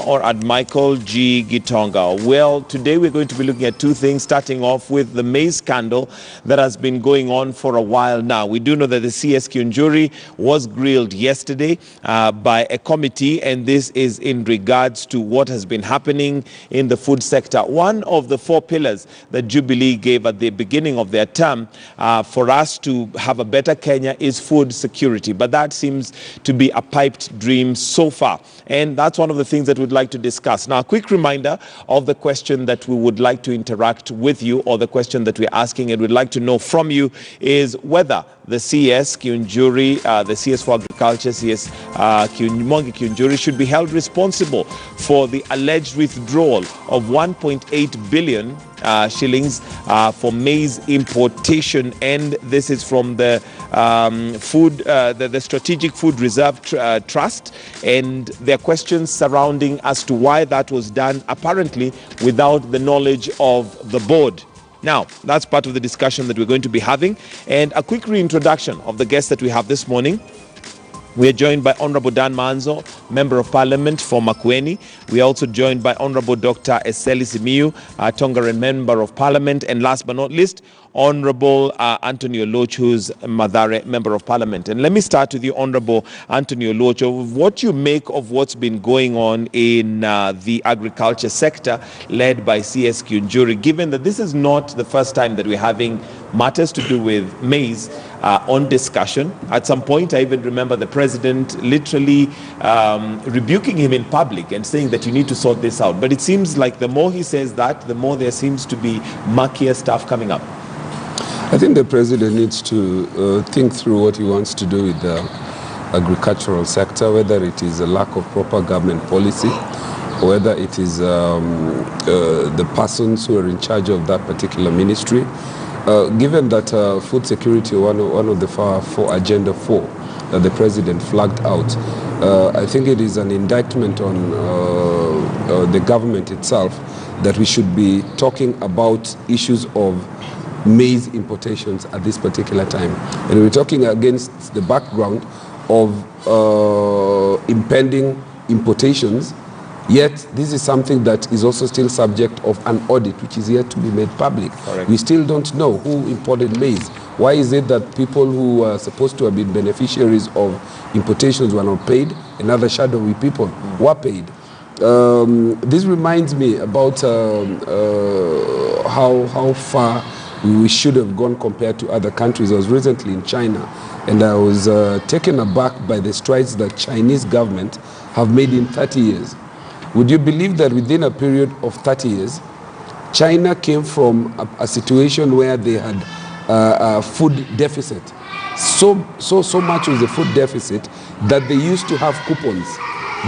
or at Michael G. Gitonga. Well, today we're going to be looking at two things, starting off with the maize scandal that has been going on for a while now. We do know that the CS Kiunjuri was grilled yesterday by a committee, and this is in regards to what has been happening in the food sector. One of the four pillars that Jubilee gave at the beginning of their term for us to have a better Kenya is food security, but that seems to be a piped dream so far, and that's one of the things that we'd like to discuss. Now, a quick reminder of the question that we would like to interact with you, or the question that we're asking and we'd like to know from you, is whether the CS Kiunjuri, the CS for Agriculture, CS Kiunjuri, should be held responsible for the alleged withdrawal of 1.8 billion shillings for maize importation, and this is from the the Strategic Food Reserve Trust, and there are questions surrounding as to why that was done, apparently without the knowledge of the board. Now, that's part of the discussion that we're going to be having, and a quick reintroduction of the guests that we have this morning. We are joined by Honorable Dan Manzo, Member of Parliament for Makueni. We are also joined by Honorable Dr. Eseli Simiyu, Tongaren Member of Parliament. And last but not least, Honorable Anthony Oloch, who's Mathare Member of Parliament. And let me start with you, Honorable Anthony Oloch, of what you make of what's been going on in the agriculture sector led by CS Kiunjuri, given that this is not the first time that we're having matters to do with maize on discussion. At some point, I even remember the president literally rebuking him in public and saying that you need to sort this out. But it seems like the more he says that, the more there seems to be murkier stuff coming up. I think the president needs to think through what he wants to do with the agricultural sector, whether it is a lack of proper government policy, or whether it is the persons who are in charge of that particular ministry. Given that food security, one of the four Agenda 4 that the president flagged out, I think it is an indictment on the government itself that we should be talking about issues of maize importations at this particular time. And we're talking against the background of impending importations. Yet, this is something that is also still subject of an audit, which is yet to be made public. Correct. We still don't know who imported maize. Why is it that people who are supposed to have been beneficiaries of importations were not paid, and other shadowy people were paid? This reminds me about how far we should have gone compared to other countries. I was recently in China, and I was taken aback by the strides that Chinese government have made in 30 years. Would you believe that within a period of 30 years, China came from a situation where they had a food deficit? So much was the food deficit that they used to have coupons.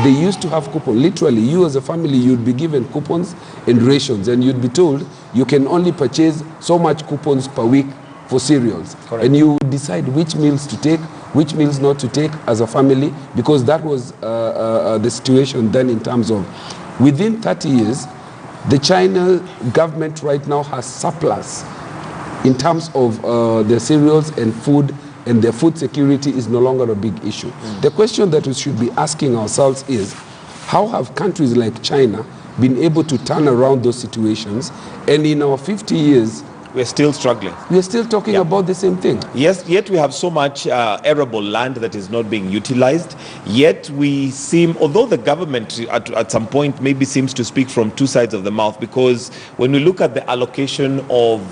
They used to have coupons. Literally, you as a family, you'd be given coupons and rations, and you'd be told you can only purchase so much coupons per week for cereals. Correct. And you decide which meals to take, which meals not to take as a family, because that was the situation then in terms of, within 30 years, the China government right now has surplus in terms of their cereals and food, and their food security is no longer a big issue. The question that we should be asking ourselves is, how have countries like China been able to turn around those situations, and in our 50 years, We're still struggling. we're still talking about the same thing? Yes, yet we have so much arable land that is not being utilized. Yet we seem, although the government at some point maybe seems to speak from two sides of the mouth, because when we look at the allocation of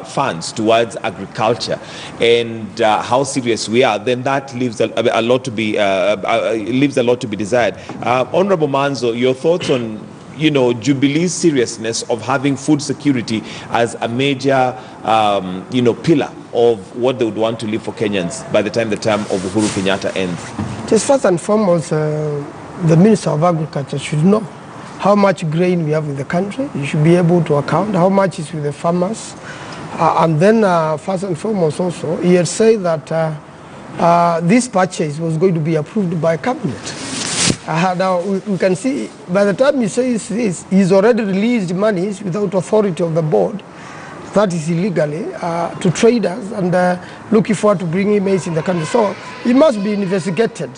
funds towards agriculture and how serious we are, then that leaves a lot to be desired. Honorable Manzo, your thoughts on Jubilee's seriousness of having food security as a major, pillar of what they would want to leave for Kenyans by the time the term of Uhuru Kenyatta ends? Just first and foremost, the Minister of Agriculture should know how much grain we have in the country. You should be able to account how much is with the farmers. And then, first and foremost also, he had said that this purchase was going to be approved by cabinet. Now we can see by the time he says this, he's already released monies without authority of the board, that is illegally, to traders, and looking forward to bringing maize in the country. So it must be investigated.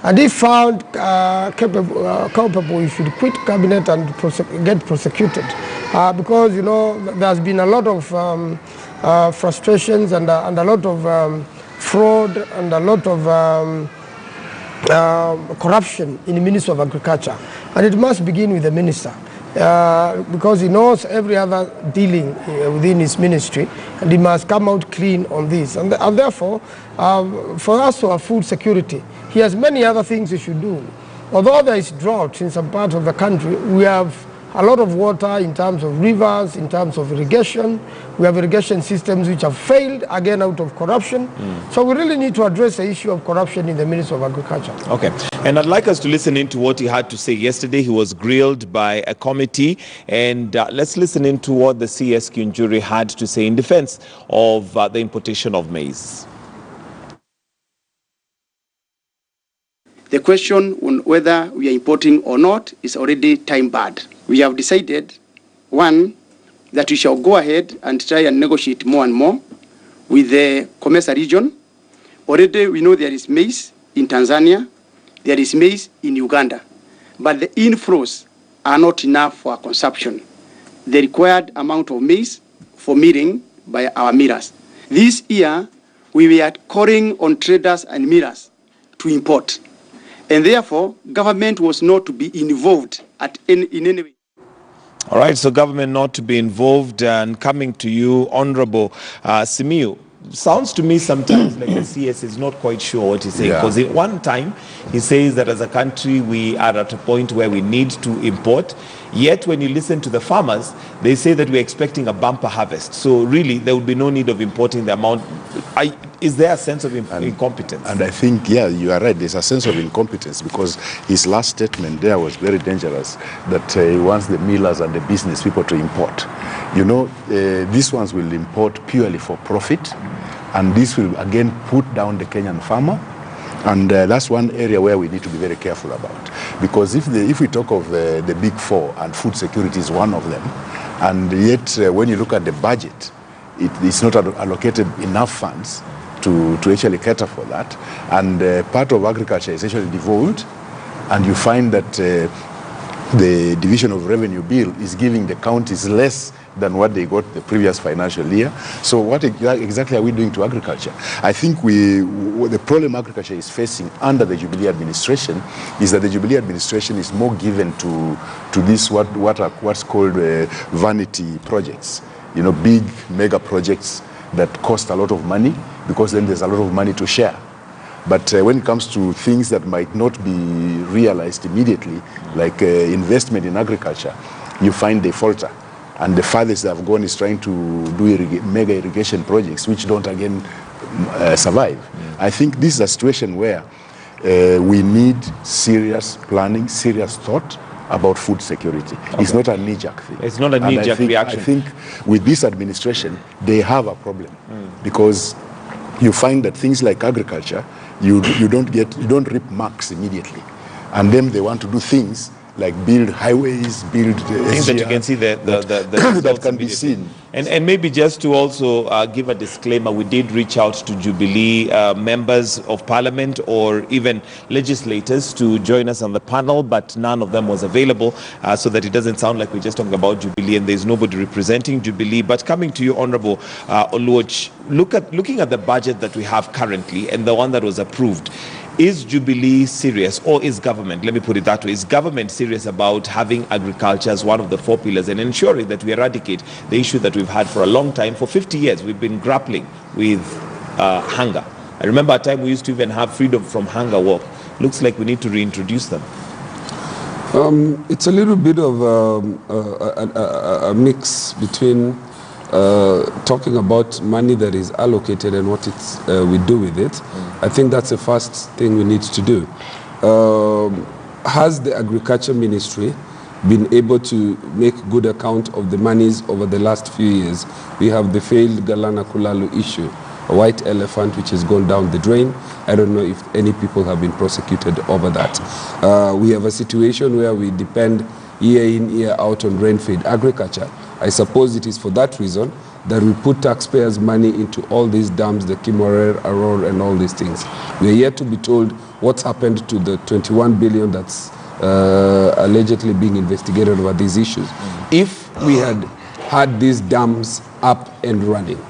And if found culpable, you should quit cabinet and get prosecuted. Because, you know, there's been a lot of frustrations and a lot of fraud and a lot of corruption in the Ministry of Agriculture. And it must begin with the minister. Because he knows every other dealing within his ministry, and he must come out clean on this. And therefore, for us to have food security, he has many other things he should do. Although there is drought in some parts of the country, we have a lot of water in terms of rivers, in terms of irrigation. We have irrigation systems which have failed, again, out of corruption. So we really need to address the issue of corruption in the Ministry of Agriculture. Okay. And I'd like us to listen into what he had to say yesterday. He was grilled by a committee. And let's listen into what the CS Kiunjuri had to say in defense of the importation of maize. The question on whether we are importing or not is already time-barred. We have decided, one, that we shall go ahead and try and negotiate more and more with the Comesa region. Already we know there is maize in Tanzania, there is maize in Uganda, but the inflows are not enough for our consumption. The required amount of maize for milling by our millers. This year, we were calling on traders and millers to import. And therefore, government was not to be involved in any way. All right, so government not to be involved. And coming to you, Honorable Simiyu, sounds to me sometimes like the CS is not quite sure what he's saying. Because at one time, he says that as a country, we are at a point where we need to import. Yet, when you listen to the farmers, they say that we're expecting a bumper harvest. So really, there would be no need of importing the amount. Is there a sense of incompetence? And I think, yeah, you are right. There's a sense of incompetence because his last statement there was very dangerous, that he wants the millers and the business people to import. You know, these ones will import purely for profit, and this will again put down the Kenyan farmer. And that's one area where we need to be very careful about. Because if we talk of the big four, and food security is one of them, and yet when you look at the budget, it's not allocated enough funds to actually cater for that. And part of agriculture is actually devolved, and you find that the division of revenue bill is giving the counties less than what they got the previous financial year. So what exactly are we doing to agriculture? I think the problem agriculture is facing under the Jubilee administration is that the Jubilee administration is more given to this what's called vanity projects. You know, big mega projects that cost a lot of money, because then there's a lot of money to share. But when it comes to things that might not be realized immediately, like investment in agriculture, you find they falter. And the farthest they've gone is trying to do mega irrigation projects, which don't again survive. I think this is a situation where we need serious planning, serious thought about food security. Okay. It's not a knee-jerk thing. It's not a knee-jerk reaction. I think with this administration, they have a problem because you find that things like agriculture, you don't reap marks immediately, and then they want to do things like build highways, build things that you can see the that can be seen. And maybe just to also give a disclaimer, we did reach out to Jubilee members of parliament or even legislators to join us on the panel, but none of them was available, so that it doesn't sound like we're just talking about Jubilee and there's nobody representing Jubilee. But coming to you, Honorable Oluoch, looking at the budget that we have currently and the one that was approved, is Jubilee serious, or is government, let me put it that way, is government serious about having agriculture as one of the four pillars and ensuring that we eradicate the issue that we've had for a long time? For 50 years, we've been grappling with hunger. I remember a time we used to even have freedom from hunger walk. Looks like we need to reintroduce them. It's a little bit of a mix between talking about money that is allocated and what we do with it. I think that's the first thing we need to do. Has the Agriculture Ministry been able to make good account of the monies over the last few years? We have the failed Galana Kulalu issue, a white elephant which has gone down the drain. I don't know if any people have been prosecuted over that. We have a situation where we depend year in, year out on rain-fed agriculture. I suppose it is for that reason that we put taxpayers' money into all these dams, the Kimorer, Aror, and all these things. We are yet to be told what's happened to the 21 billion that's allegedly being investigated over these issues. If we had these dams up and running,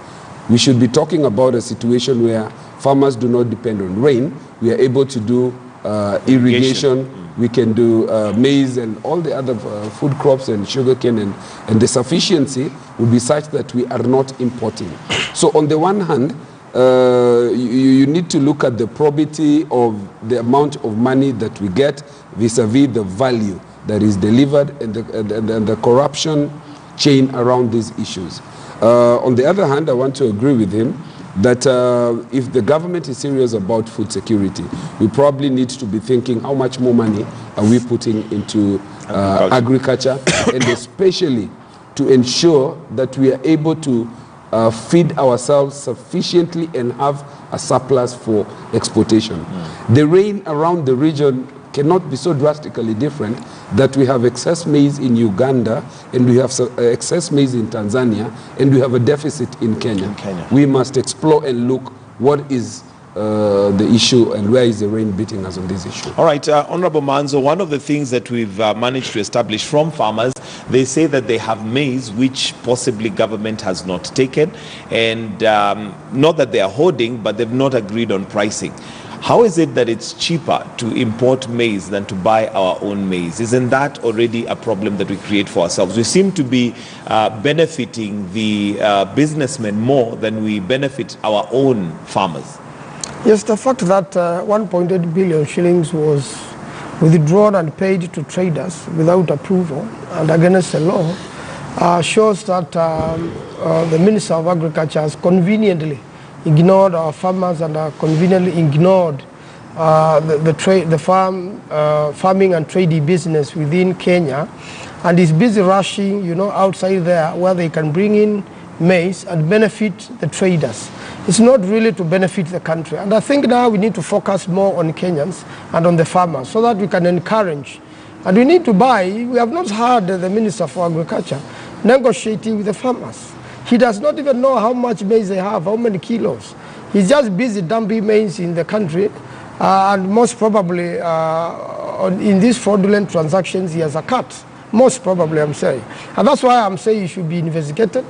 we should be talking about a situation where farmers do not depend on rain. We are able to do irrigation. We can do maize and all the other food crops and sugarcane, and the sufficiency will be such that we are not importing. So on the one hand, you need to look at the probity of the amount of money that we get vis-a-vis the value that is delivered and the corruption chain around these issues. On the other hand, I want to agree with him that if the government is serious about food security, we probably need to be thinking how much more money are we putting into agriculture, and especially to ensure that we are able to feed ourselves sufficiently and have a surplus for exportation. The rain around the region cannot be so drastically different that we have excess maize in Uganda and we have excess maize in Tanzania and we have a deficit in Kenya. We must explore and look what is the issue and where is the rain beating us on this issue. All right, Honorable Manzo, one of the things that we've managed to establish from farmers, they say that they have maize which possibly government has not taken, and not that they are hoarding, but they've not agreed on pricing. How is it that it's cheaper to import maize than to buy our own maize? Isn't that already a problem that we create for ourselves? We seem to be benefiting the businessmen more than we benefit our own farmers. Yes, the fact that 1.8 billion shillings was withdrawn and paid to traders without approval and against the law shows that the Minister of Agriculture has conveniently ignored our farmers and conveniently ignored the farming and trading business within Kenya, and is busy rushing, outside there where they can bring in maize and benefit the traders. It's not really to benefit the country. And I think now we need to focus more on Kenyans and on the farmers so that we can encourage. And we need to buy. We have not heard the Minister for Agriculture negotiating with the farmers. He does not even know how much maize they have, how many kilos. He's just busy dumping maize in the country, and most probably in these fraudulent transactions he has a cut. Most probably, I'm saying. And that's why I'm saying he should be investigated.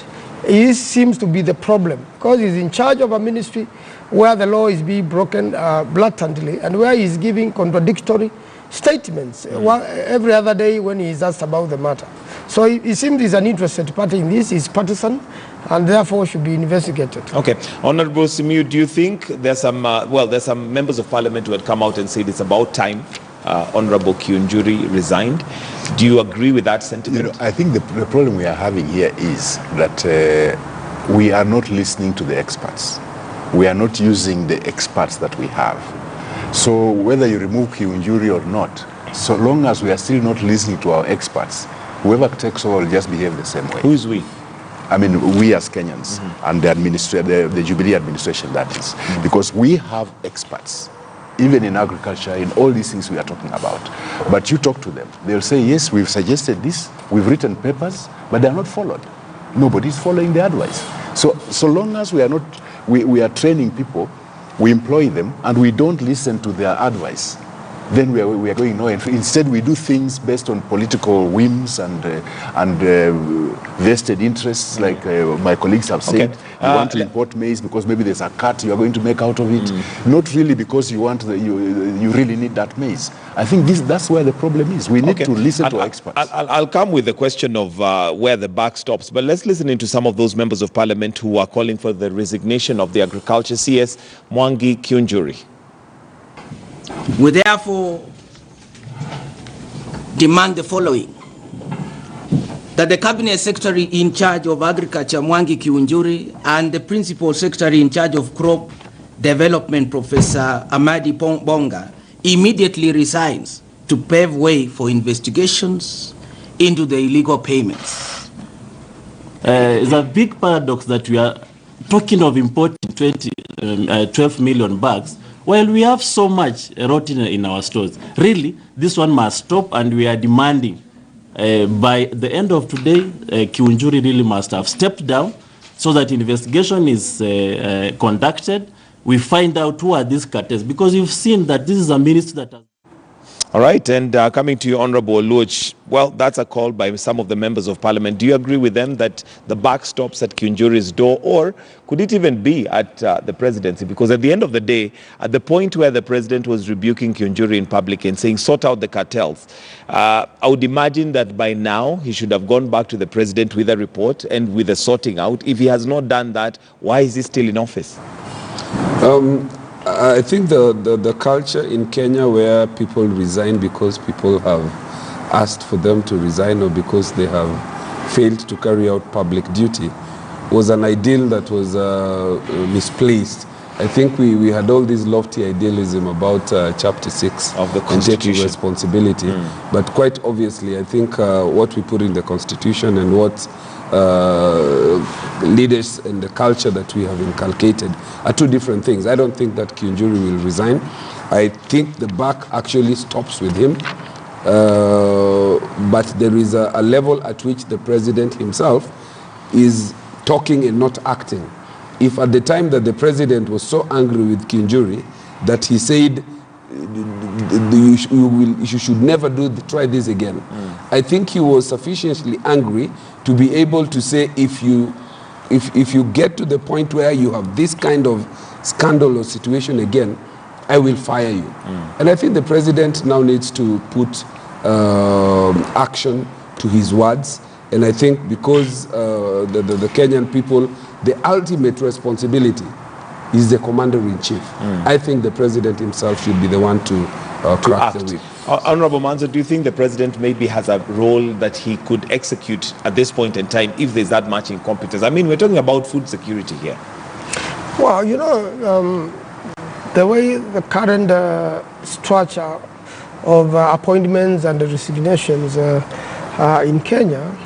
He seems to be the problem because he's in charge of a ministry where the law is being broken blatantly and where he's giving contradictory statements every other day when he is asked about the matter. So it seems he's an interested party in this, he's partisan, and therefore should be investigated. Okay. Honorable Simiyu, do you think there's some, there's some members of parliament who had come out and said it's about time Honorable Kiunjuri resigned? Do you agree with that sentiment? I think the problem we are having here is that we are not listening to the experts. We are not using the experts that we have. So whether you remove Kiunjuri or not, so long as we are still not listening to our experts, whoever takes over will just behave the same way. Who is we? I mean, we as Kenyans and the Jubilee administration, that is. Because we have experts, even in agriculture, in all these things we are talking about. But you talk to them, they'll say, yes, we've suggested this, we've written papers, but they're not followed. Nobody's following the advice. So long as we are not, we are training people, we employ them, and we don't listen to their advice, then we are going nowhere. Instead, we do things based on political whims and vested interests, like my colleagues have said. You want to import maize because maybe there's a cut you are going to make out of it, not really because you want you really need that maize. I think that's where the problem is. We need to listen to our experts. I'll come with the question of where the buck stops, but let's listen into some of those members of parliament who are calling for the resignation of the agriculture CS Kiunjuri. We therefore demand the following: that the Cabinet Secretary in charge of Agriculture, Mwangi Kiunjuri, and the Principal Secretary in charge of Crop Development, Professor Amadi Bonga, immediately resigns to pave way for investigations into the illegal payments. It's a big paradox that we are talking of importing 12 million bags while we have so much rotten in our stores. Really, this one must stop, and we are demanding by the end of today, Kiunjuri really must have stepped down so that investigation is conducted. We find out who are these cartels, because you've seen that this is a ministry that has... All right, and coming to you, Honorable Oluoch, well, that's a call by some of the members of parliament. Do you agree with them that the buck stops at Kiunjuri's door, or could it even be at the presidency? Because at the end of the day, at the point where the president was rebuking Kiunjuri in public and saying, sort out the cartels, I would imagine that by now he should have gone back to the president with a report and with a sorting out. If he has not done that, why is he still in office? I think the culture in Kenya where people resign because people have asked for them to resign or because they have failed to carry out public duty was an ideal that was misplaced. I think we had all this lofty idealism about Chapter 6 of the and Constitution, taking responsibility. But quite obviously, I think what we put in the Constitution and what leaders and the culture that we have inculcated are two different things. I don't think that Kiunjuri will resign. I think the buck actually stops with him. But there is a level at which the president himself is talking and not acting. If at the time that the president was so angry with Kiunjuri that he said you should never try this again, I think he was sufficiently angry to be able to say, if you get to the point where you have this kind of scandal or situation again, I will fire you. And I think the president now needs to put action to his words. And I think because the Kenyan people, the ultimate responsibility is the commander-in-chief. I think the president himself should be the one to crack the whip. Honorable Manzo, do you think the president maybe has a role that he could execute at this point in time if there's that much incompetence? I mean, we're talking about food security here. Well, you know, the way the current structure of appointments and resignations in Kenya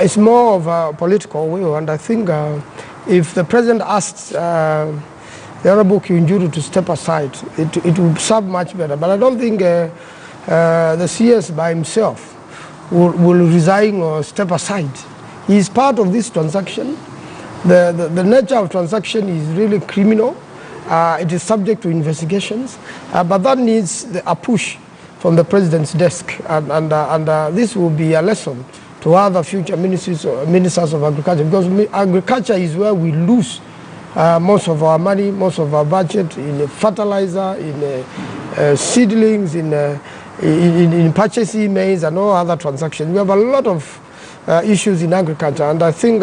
is more of a political will, and I think if the president asks the Honorable Kiunjuri to step aside, it will serve much better. But I don't think the CS by himself will resign or step aside. He is part of this transaction. The nature of transaction is really criminal. It is subject to investigations, but that needs a push from the president's desk, and this will be a lesson to other future ministers of agriculture, because agriculture is where we lose most of our money, most of our budget in fertilizer, in seedlings, in purchasing maize and all other transactions. We have a lot of issues in agriculture, and I think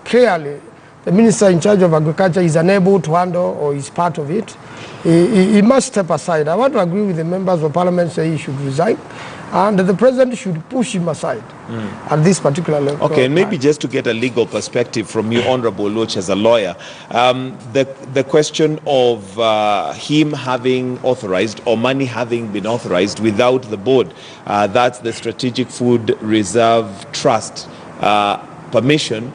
clearly the minister in charge of agriculture is unable to handle or is part of it. He must step aside. I want to agree with the members of parliament saying he should resign, and the president should push him aside at this particular level. Okay, and maybe just to get a legal perspective from you, Honorable Oluoch, as a lawyer, the question of him having authorized or money having been authorized without the board, that's the Strategic Food Reserve Trust permission.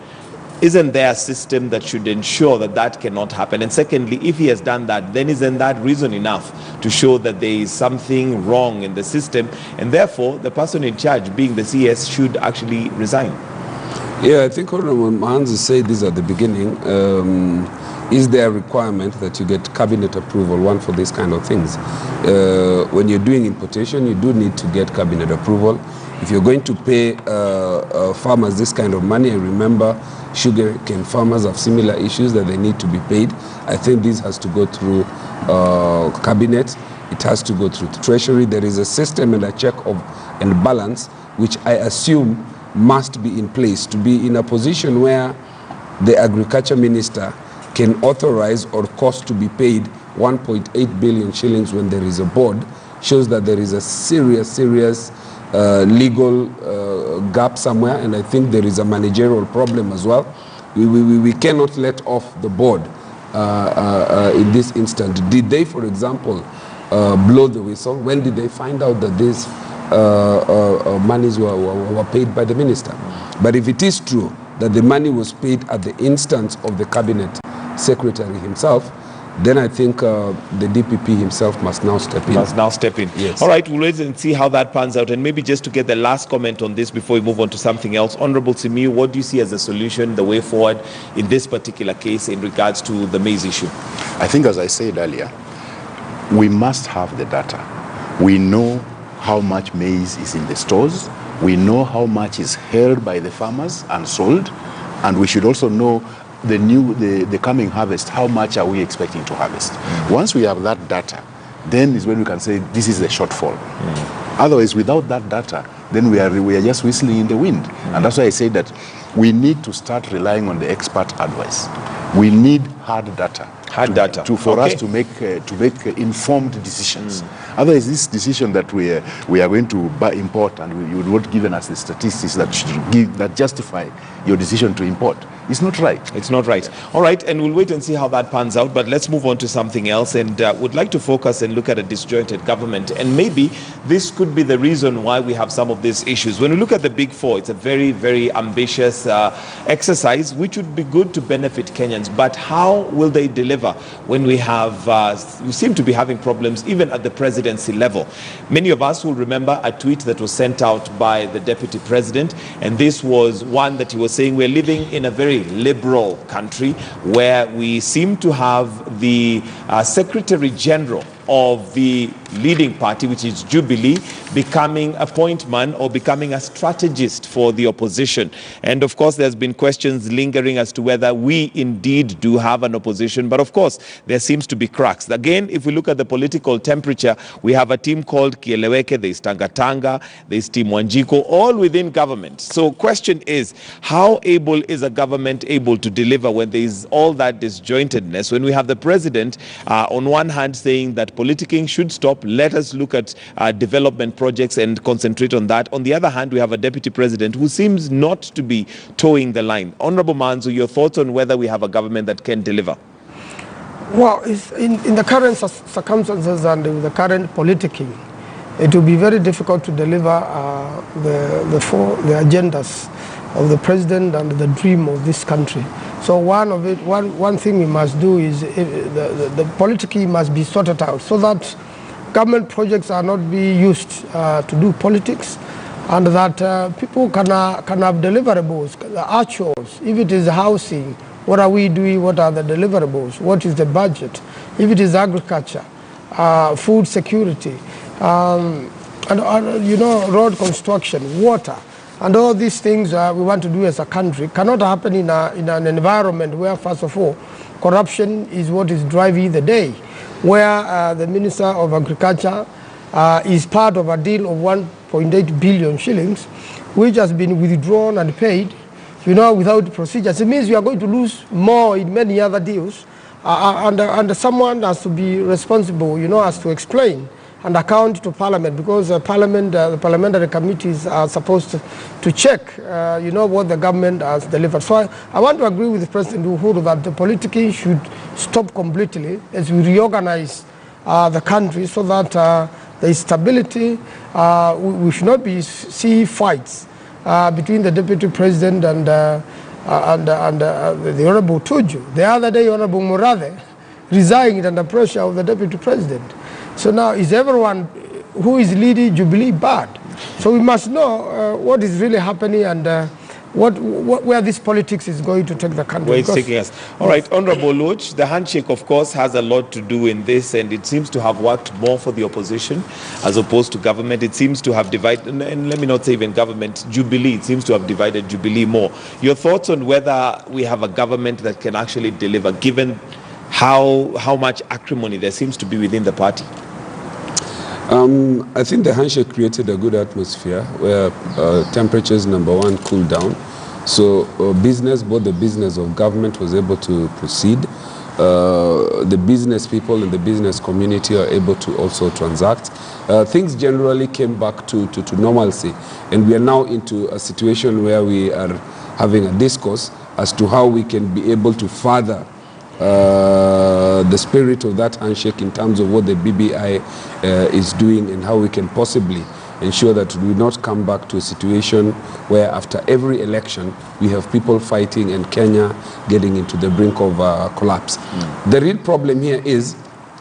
Isn't there a system that should ensure that that cannot happen? And secondly, if he has done that, then isn't that reason enough to show that there is something wrong in the system, and therefore the person in charge, being the CS, should actually resign? Yeah, I think Honorable Maize said this at the beginning. Is there a requirement that you get cabinet approval, one, for these kind of things? When you're doing importation, you do need to get cabinet approval. If you're going to pay farmers this kind of money, I remember sugarcane farmers have similar issues that they need to be paid. I think this has to go through cabinet. It has to go through the treasury. There is a system and a check and balance, which I assume must be in place to be in a position where the agriculture minister can authorize or cost to be paid 1.8 billion shillings when there is a board, shows that there is a serious legal gap somewhere, and I think there is a managerial problem as well. We cannot let off the board in this instance. Did they, for example, blow the whistle? When did they find out that these monies were paid by the minister? But if it is true that the money was paid at the instance of the cabinet secretary himself, then I think the DPP himself must now step in. Must now step in. Yes. All right, we'll wait and see how that pans out. And maybe just to get the last comment on this before we move on to something else. Honorable Simiyu, what do you see as a solution, the way forward in this particular case in regards to the maize issue? I think, as I said earlier, we must have the data. We know how much maize is in the stores. We know how much is held by the farmers and sold. And we should also know the coming harvest, how much are we expecting to harvest. Once we have that data, then is when we can say this is the shortfall. Otherwise, without that data, then we are just whistling in the wind. And that's why I say that we need to start relying on the expert advice. We need hard data. For us to make informed decisions. Otherwise, this decision that we are going to import, and you would not given us the statistics that justify your decision to import. It's not right. It's not right. All right, and we'll wait and see how that pans out, but let's move on to something else, and would like to focus and look at a disjointed government, and maybe this could be the reason why we have some of these issues. When we look at the Big Four, it's a very, very ambitious exercise, which would be good to benefit Kenyans, but how will they deliver when we seem to be having problems even at the presidency level? Many of us will remember a tweet that was sent out by the deputy president, and this was one that he was saying we're living in a very liberal country where we seem to have the Secretary General of the leading party, which is Jubilee, becoming a point man or becoming a strategist for the opposition. And of course, there's been questions lingering as to whether we indeed do have an opposition. But of course, there seems to be cracks. Again, if we look at the political temperature, we have a team called Kieleweke, there's Tanga, there's Team Wanjiko, all within government. So question is, how able is a government able to deliver when there is all that disjointedness? When we have the president on one hand saying that politicking should stop, let us look at development projects and concentrate on that. On the other hand, we have a deputy president who seems not to be towing the line. Honorable Manzu, your thoughts on whether we have a government that can deliver? Well, in the current circumstances and with the current politicking, it will be very difficult to deliver the agendas of the president and the dream of this country. So one thing we must do is the politicking must be sorted out so that government projects are not be used to do politics, and that people can have deliverables, the actuals. If it is housing, what are we doing? What are the deliverables? What is the budget? If it is agriculture, food security, and road construction, water. And all these things we want to do as a country cannot happen in an environment where, first of all, corruption is what is driving the day, where the Minister of Agriculture is part of a deal of 1.8 billion shillings, which has been withdrawn and paid, without procedures. It means we are going to lose more in many other deals, and someone has to be responsible, has to explain and account to Parliament, because the parliamentary committees are supposed to check, what the government has delivered. So I want to agree with President Uhuru that the politicking should stop completely as we reorganize the country so that there is stability. We should not see fights between the deputy president and the Honorable Tuju. The other day, Honorable Murathe resigned under pressure of the deputy president. So now is everyone who is leading Jubilee bad? So we must know what is really happening and where this politics is going to take the country. Where it's taking us. All right, Honorable Luch, the handshake, of course, has a lot to do in this, and it seems to have worked more for the opposition as opposed to government. It seems to have divided, and let me not say even government, Jubilee, it seems to have divided Jubilee more. Your thoughts on whether we have a government that can actually deliver, given how much acrimony there seems to be within the party? I think the handshake created a good atmosphere where temperatures, number one, cooled down. So both the business of government was able to proceed. The business people and the business community are able to also transact. Things generally came back to normalcy, and we are now into a situation where we are having a discourse as to how we can be able to further the spirit of that handshake in terms of what the BBI is doing and how we can possibly ensure that we not come back to a situation where after every election we have people fighting and Kenya getting into the brink of collapse. The real problem here is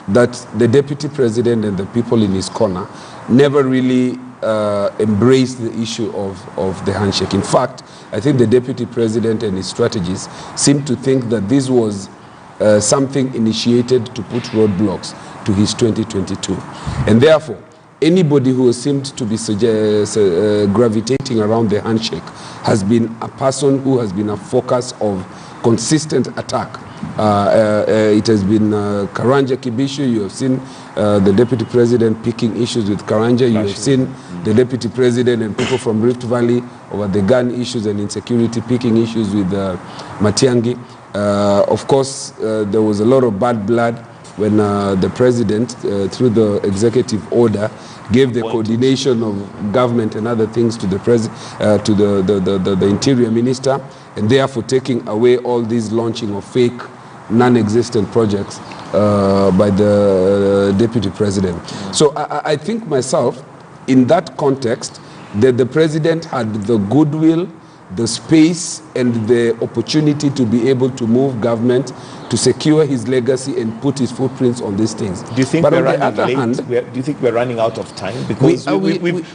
that the deputy president and the people in his corner never really embraced the issue of the handshake. In fact, I think the deputy president and his strategists seem to think that this was something initiated to put roadblocks to his 2022. And therefore, anybody who seemed to be gravitating around the handshake has been a person who has been a focus of consistent attack. It has been Karanja Kibishu. You have seen the deputy president picking issues with Karanja. You have seen the deputy president and people from Rift Valley over the gun issues and insecurity picking issues with Matiang'i. Of course, there was a lot of bad blood when the president, through the executive order, gave the coordination of government and other things to the the interior minister, and therefore taking away all these launching of fake, non-existent projects by the deputy president. So I think myself, in that context, that the president had the goodwill, the space and the opportunity to be able to move government to secure his legacy and put his footprints on these things. Do you think we're running late? Do you think we're running out of time? Because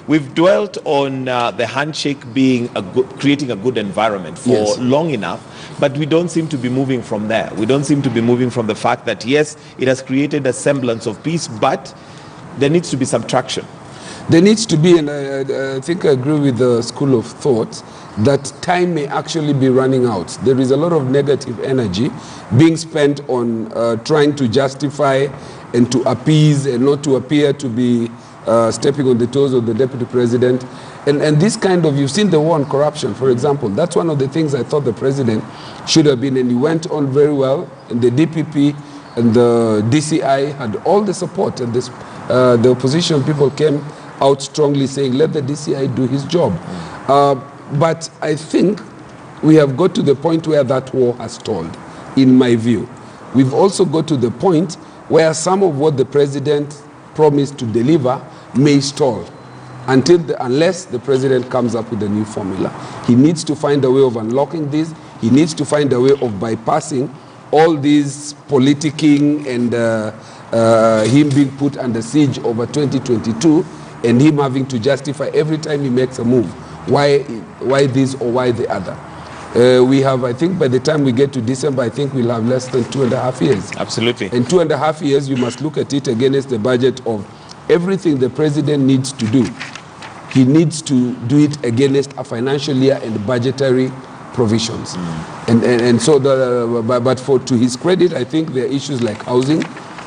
we've dwelt on the handshake being creating a good environment for long enough, but we don't seem to be moving from there. We don't seem to be moving from the fact that yes, it has created a semblance of peace, but there needs to be some traction. There needs to be, and I think I agree with the school of thought, that time may actually be running out. There is a lot of negative energy being spent on trying to justify and to appease and not to appear to be stepping on the toes of the deputy president. And this kind of, you've seen the war on corruption, for example. That's one of the things I thought the president should have been, and he went on very well. And the DPP and the DCI had all the support, and this, the opposition people came out strongly saying, let the DCI do his job. But I think we have got to the point where that war has stalled, in my view. We've also got to the point where some of what the president promised to deliver may stall unless the president comes up with a new formula. He needs to find a way of unlocking this. He needs to find a way of bypassing all these politicking and him being put under siege over 2022 and him having to justify every time he makes a move. Why this or why the other? We have, I think by the time we get to December, I think we'll have less than 2.5 years. Absolutely. In 2.5 years, you must look at it against the budget of everything the president needs to do. He needs to do it against a financial year and budgetary provisions. And so, but to his credit, I think there are issues like housing,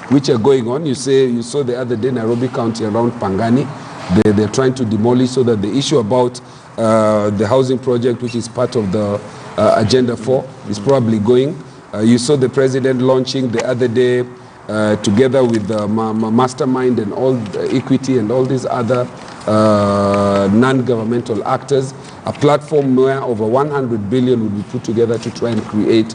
which are going on. You saw the other day Nairobi County around Pangani. They're trying to demolish, so that the issue about the housing project, which is part of the Agenda 4, is probably going. You saw the president launching the other day, together with the Mastermind and all the Equity and all these other non-governmental actors, a platform where over 100 billion would be put together to try and create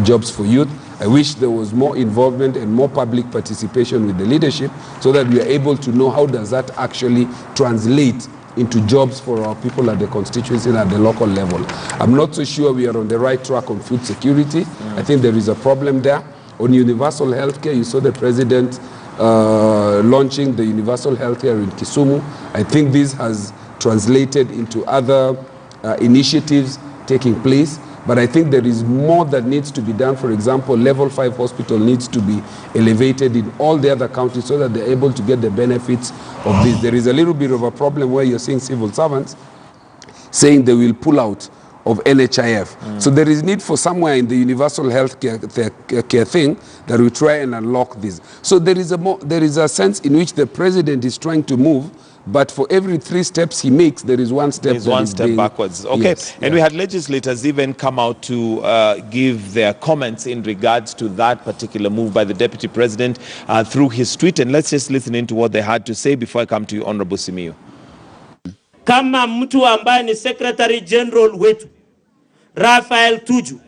jobs for youth. I wish there was more involvement and more public participation with the leadership, so that we are able to know how does that actually translate into jobs for our people at the constituency and at the local level. I'm not so sure we are on the right track on food security. I think there is a problem there. On universal healthcare, you saw the president launching the universal healthcare in Kisumu. I think this has translated into other initiatives taking place. But I think there is more that needs to be done. For example, level 5 hospital needs to be elevated in all the other counties so that they're able to get the benefits of this. There is a little bit of a problem where you're seeing civil servants saying they will pull out of NHIF. So there is need for somewhere in the universal health care thing that we try and unlock this. So there is a sense in which the president is trying to move, but for every 3 steps he makes, there is one step. There's one step backwards. Okay, yes, and we had legislators even come out to give their comments in regards to that particular move by the deputy president through his tweet. And let's just listen into what they had to say before I come to you, Honorable Simiyu. Kama mtu ambaye ni Secretary General wetu Raphael Tuju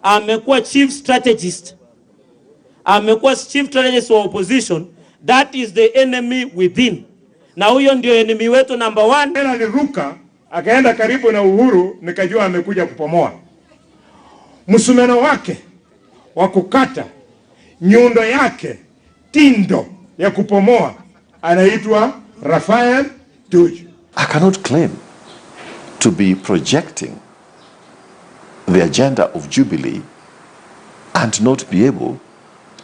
amekuwa chief strategist wa opposition, that is the enemy within. na huyo ndio enemy wetu number 1. Tena aliruka akaenda karibu na Uhuru, nikajua amekuja kupomoa. Msumeno wake wa kukata, nyundo yake, tindo ya kupomoa, anaitwa Raphael Tuju. I cannot claim to be projecting the agenda of Jubilee and not be able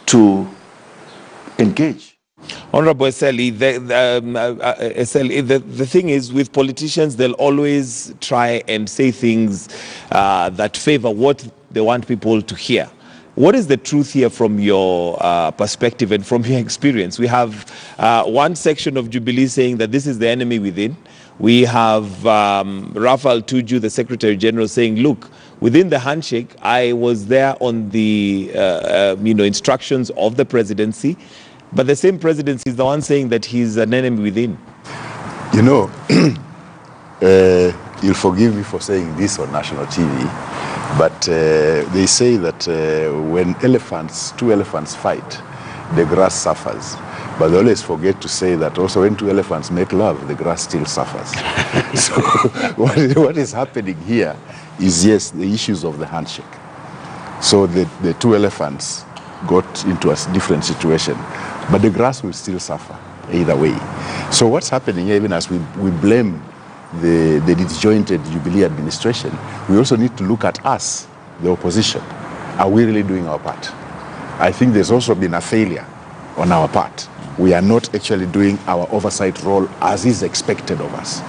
to engage. Honorable Eseli, the thing is with politicians, they'll always try and say things that favor what they want people to hear. What is the truth here from your perspective and from your experience? We have one section of Jubilee saying that this is the enemy within. We have Raphael Tuju, the Secretary General, saying, look, within the handshake, I was there on the instructions of the presidency, but the same presidency is the one saying that he's an enemy within. You know, you'll forgive me for saying this on national TV, but they say that when two elephants fight, the grass suffers. But they always forget to say that also when two elephants make love, the grass still suffers. So what is happening here is, yes, the issues of the handshake. So the two elephants got into a different situation, but the grass will still suffer either way. So what's happening here, even as we blame the disjointed Jubilee administration, we also need to look at us, the opposition. Are we really doing our part? I think there's also been a failure on our part. We are not actually doing our oversight role as is expected of us.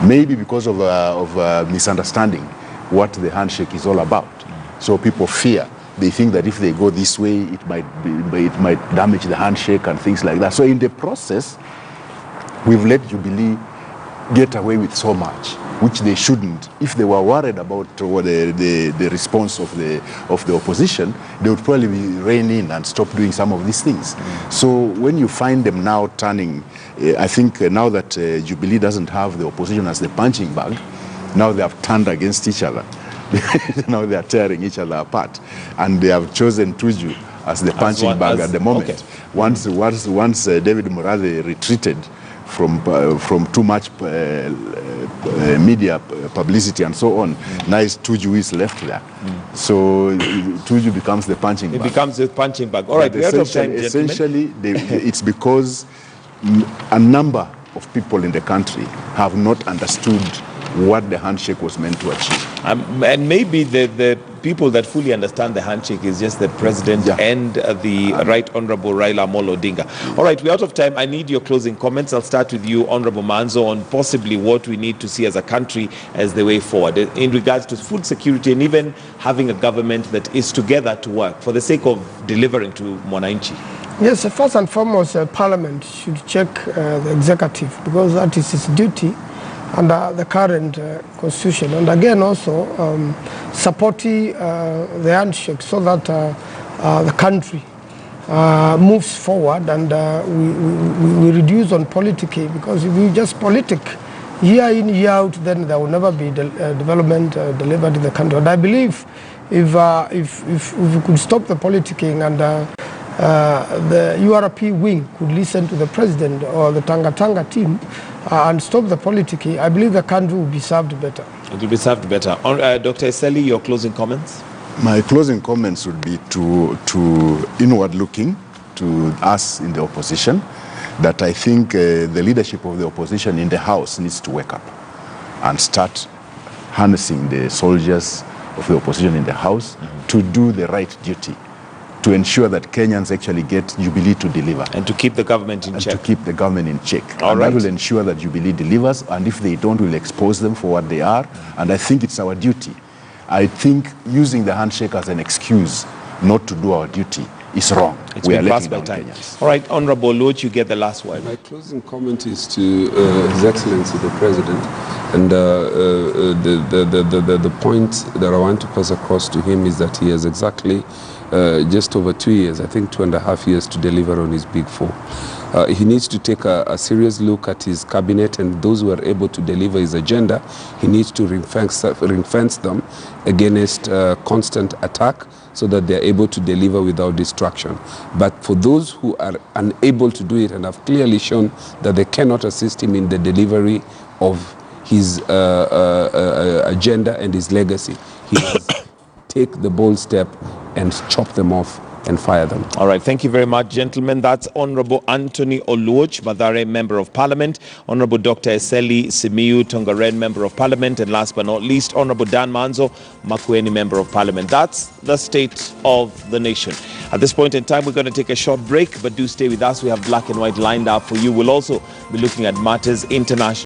Maybe because of misunderstanding what the handshake is all about. So people fear. They think that if they go this way, it might damage the handshake and things like that. So in the process, we've let Jubilee get away with so much, which they shouldn't. If they were worried about the response of the opposition, they would probably rein in and stop doing some of these things. So when you find them now turning, I think now that Jubilee doesn't have the opposition as the punching bag, now they have turned against each other. Now they are tearing each other apart, and they have chosen Tuju as the punching bag at the moment. Okay. Once David Murathe retreated from too much media publicity and so on, now Tuju is left there. So Tuju becomes the punching bag. It becomes the punching bag. All right, we're out of time, essentially, it's because a number of people in the country have not understood what the handshake was meant to achieve. And maybe the people that fully understand the handshake is just the president and the Right Honorable Raila Amolo Odinga. All right, we're out of time. I need your closing comments. I'll start with you, Honorable Manzo, on possibly what we need to see as a country as the way forward in regards to food security and even having a government that is together to work for the sake of delivering to Mwananchi. Yes, first and foremost, Parliament should check the executive, because that is its duty under the current constitution, and again also supporting the handshake so that the country moves forward, and we reduce on politicking, because if we just politic year in, year out, then there will never be development delivered in the country. And I believe if we could stop the politicking and the URP wing could listen to the president or the Tanga team and stop the politicking, I believe the country will be served better. It will be served better. Dr. Eseli, your closing comments? My closing comments would be to inward looking, to us in the opposition, that I think the leadership of the opposition in the House needs to wake up and start harnessing the soldiers of the opposition in the House to do the right duty, to ensure that Kenyans actually get Jubilee to deliver. And to keep the government in check. To keep the government in check. All right. That will ensure that Jubilee delivers, and if they don't, we'll expose them for what they are. And I think it's our duty. I think using the handshake as an excuse not to do our duty is wrong. We are letting down Kenyans. All right, Honorable Lodge, you get the last word. My closing comment is to His Excellency the President, and the point that I want to pass across to him is that he has exactly just over 2 years, I think 2.5 years, to deliver on his big four. He needs to take a serious look at his cabinet and those who are able to deliver his agenda. He needs to ring-fence them against constant attack so that they are able to deliver without distraction. But for those who are unable to do it and have clearly shown that they cannot assist him in the delivery of his agenda and his legacy, he must take the bold step and chop them off and fire them. All right, thank you very much, gentlemen. That's Honorable Anthony Oluoch Mathare, Member of Parliament, Honorable Dr. Eseli Simiyu Tongaren, Member of Parliament, and last but not least, Honorable Dan Manzo Makueni, Member of Parliament. That's the state of the nation. At this point in time, we're going to take a short break, but do stay with us. We have Black and White lined up for you. We'll also be looking at matters international.